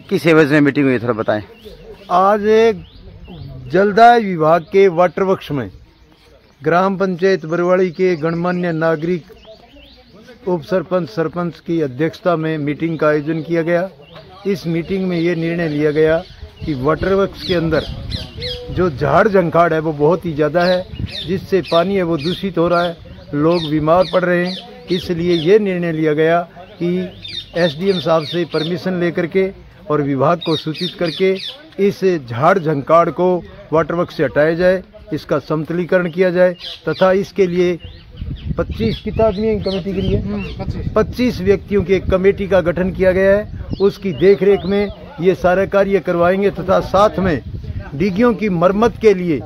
किस एवज में मीटिंग हुई, थोड़ा बताएं। आज एक जलदाय विभाग के वाटर वर्क्स में ग्राम पंचायत बरवाड़ी के गणमान्य नागरिक उप सरपंच सरपंच की अध्यक्षता में मीटिंग का आयोजन किया गया। इस मीटिंग में ये निर्णय लिया गया कि वाटर वर्क्स के अंदर जो झाड़ झंखाड़ है वो बहुत ही ज़्यादा है, जिससे पानी है वो दूषित हो रहा है, लोग बीमार पड़ रहे हैं। इसलिए ये निर्णय लिया गया कि एसडीएम साहब से परमिशन लेकर के और विभाग को सूचित करके इस झाड़ झंखाड़ को वाटर वर्क्स से हटाया जाए, इसका समतलीकरण किया जाए तथा इसके लिए 25 कितनी कमेटी के लिए 25 व्यक्तियों की एक कमेटी का गठन किया गया है। उसकी देखरेख में ये सारे कार्य करवाएंगे तथा साथ में डिग्गियों की मरम्मत के लिए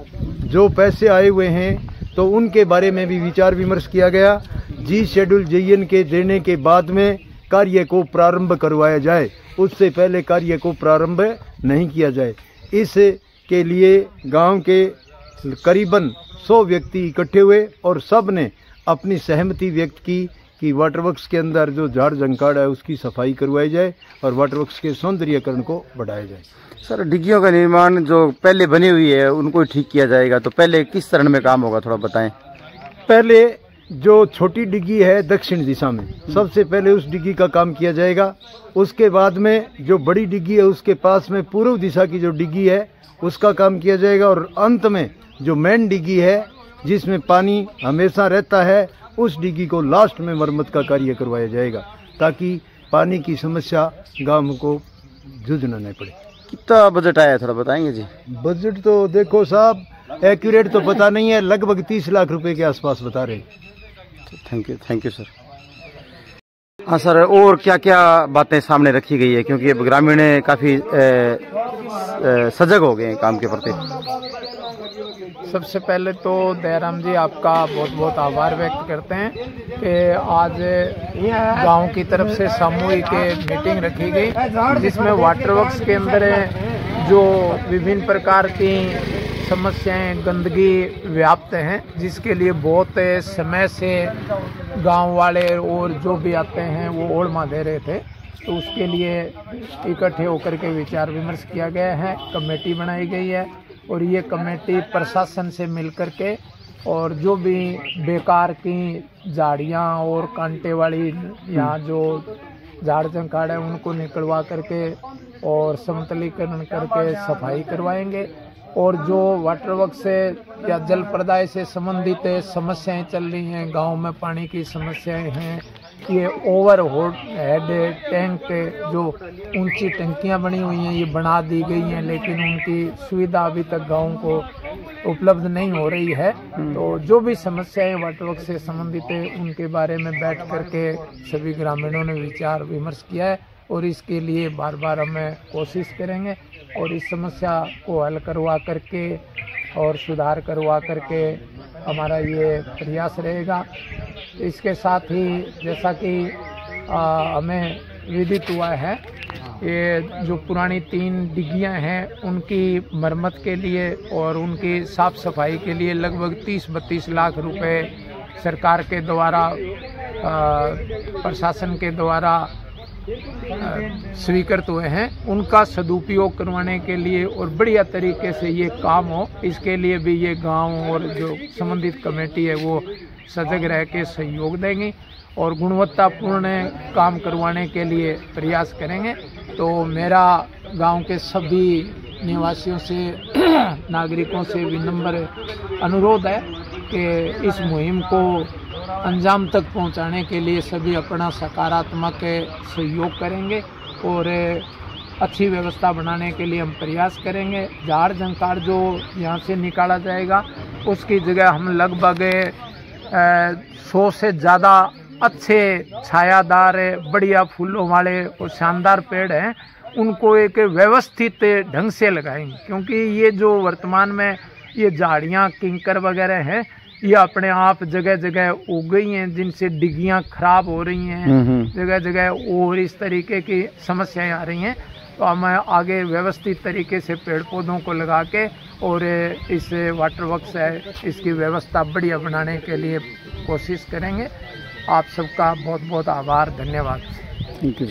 जो पैसे आए हुए हैं तो उनके बारे में भी विचार विमर्श किया गया। जी शेड्यूल जेईएन के देने के बाद में कार्य को प्रारंभ करवाया जाए, उससे पहले कार्य को प्रारंभ नहीं किया जाए। इसके लिए गांव के करीबन 100 व्यक्ति इकट्ठे हुए और सब ने अपनी सहमति व्यक्त की कि वाटर वर्क्स के अंदर जो झाड़ झंखाड़ है उसकी सफाई करवाई जाए और वाटर वर्क्स के सौंदर्यीकरण को बढ़ाया जाए। सर, डिग्गियों का निर्माण जो पहले बनी हुई है उनको ठीक किया जाएगा, तो पहले किस चरण में काम होगा, थोड़ा बताएं। पहले जो छोटी डिग्गी है दक्षिण दिशा में, सबसे पहले उस डिग्गी का काम किया जाएगा। उसके बाद में जो बड़ी डिग्गी है उसके पास में पूर्व दिशा की जो डिग्गी है उसका काम किया जाएगा और अंत में जो मेन डिग्गी है जिसमें पानी हमेशा रहता है उस डिग्गी को लास्ट में मरम्मत का कार्य करवाया जाएगा, ताकि पानी की समस्या गांव को जूझना नहीं पड़े। कितना बजट आया, थोड़ा बताएंगे जी। बजट तो देखो साहब, एक्यूरेट तो पता नहीं है, लगभग 30 लाख रुपए के आसपास बता रहे हैं। Thank you sir. हाँ सर, और क्या क्या बातें सामने रखी गई है, क्योंकि अब ग्रामीण काफी सजग हो गए हैं काम के प्रति। सबसे पहले तो दयाराम जी आपका बहुत बहुत आभार व्यक्त करते हैं कि आज गांव की तरफ से सामूहिक मीटिंग रखी गई, जिसमें वाटर वर्क्स के अंदर जो विभिन्न प्रकार की समस्याएं गंदगी व्याप्त हैं, जिसके लिए बहुत समय से गांव वाले और जो भी आते हैं वो ओढ़मा दे रहे थे, तो उसके लिए इकट्ठे होकर के विचार विमर्श किया गया है। कमेटी बनाई गई है और ये कमेटी प्रशासन से मिलकर के और जो भी बेकार की झाड़ियाँ और कांटे वाली यहाँ जो झाड़ झंखाड़ है उनको निकलवा करके और समतलीकरण करके सफाई करवाएंगे। और जो वाटर वर्क्स से या जल प्रदाय से संबंधित समस्याएं चल रही हैं, गांव में पानी की समस्याएं हैं, ये ओवर हेड टैंक जो ऊंची टंकियां बनी हुई हैं ये बना दी गई हैं, लेकिन उनकी सुविधा अभी तक गांव को उपलब्ध नहीं हो रही है। तो जो भी समस्याएं वाटर वर्क्स से संबंधित है उनके बारे में बैठ करके सभी ग्रामीणों ने विचार विमर्श किया है और इसके लिए बार बार हमें कोशिश करेंगे और इस समस्या को हल करवा करके और सुधार करवा करके हमारा ये प्रयास रहेगा। इसके साथ ही जैसा कि हमें विदित हुआ है, ये जो पुरानी 3 डिग्गियां हैं उनकी मरम्मत के लिए और उनकी साफ सफाई के लिए लगभग 30-32 लाख रुपए सरकार के द्वारा प्रशासन के द्वारा स्वीकृत हुए हैं। उनका सदुपयोग करवाने के लिए और बढ़िया तरीके से ये काम हो, इसके लिए भी ये गांव और जो संबंधित कमेटी है वो सजग रह के सहयोग देंगे और गुणवत्तापूर्ण काम करवाने के लिए प्रयास करेंगे। तो मेरा गांव के सभी निवासियों से नागरिकों से विनम्र अनुरोध है कि इस मुहिम को अंजाम तक पहुंचाने के लिए सभी अपना सकारात्मक सहयोग करेंगे और अच्छी व्यवस्था बनाने के लिए हम प्रयास करेंगे। झाड़ झंखाड़ जो यहाँ से निकाला जाएगा उसकी जगह हम लगभग 100 से ज़्यादा अच्छे छायादार बढ़िया फूलों वाले और शानदार पेड़ हैं उनको एक व्यवस्थित ढंग से लगाएंगे, क्योंकि ये जो वर्तमान में ये झाड़ियाँ किंकर वगैरह हैं ये अपने आप जगह जगह उग गई हैं, जिनसे डिग्गियाँ खराब हो रही हैं जगह जगह और इस तरीके की समस्याएं आ रही हैं। तो हम आगे व्यवस्थित तरीके से पेड़ पौधों को लगा के और इस वाटर वर्क्स है इसकी व्यवस्था बढ़िया बनाने के लिए कोशिश करेंगे। आप सबका बहुत बहुत आभार, धन्यवाद। Thank you.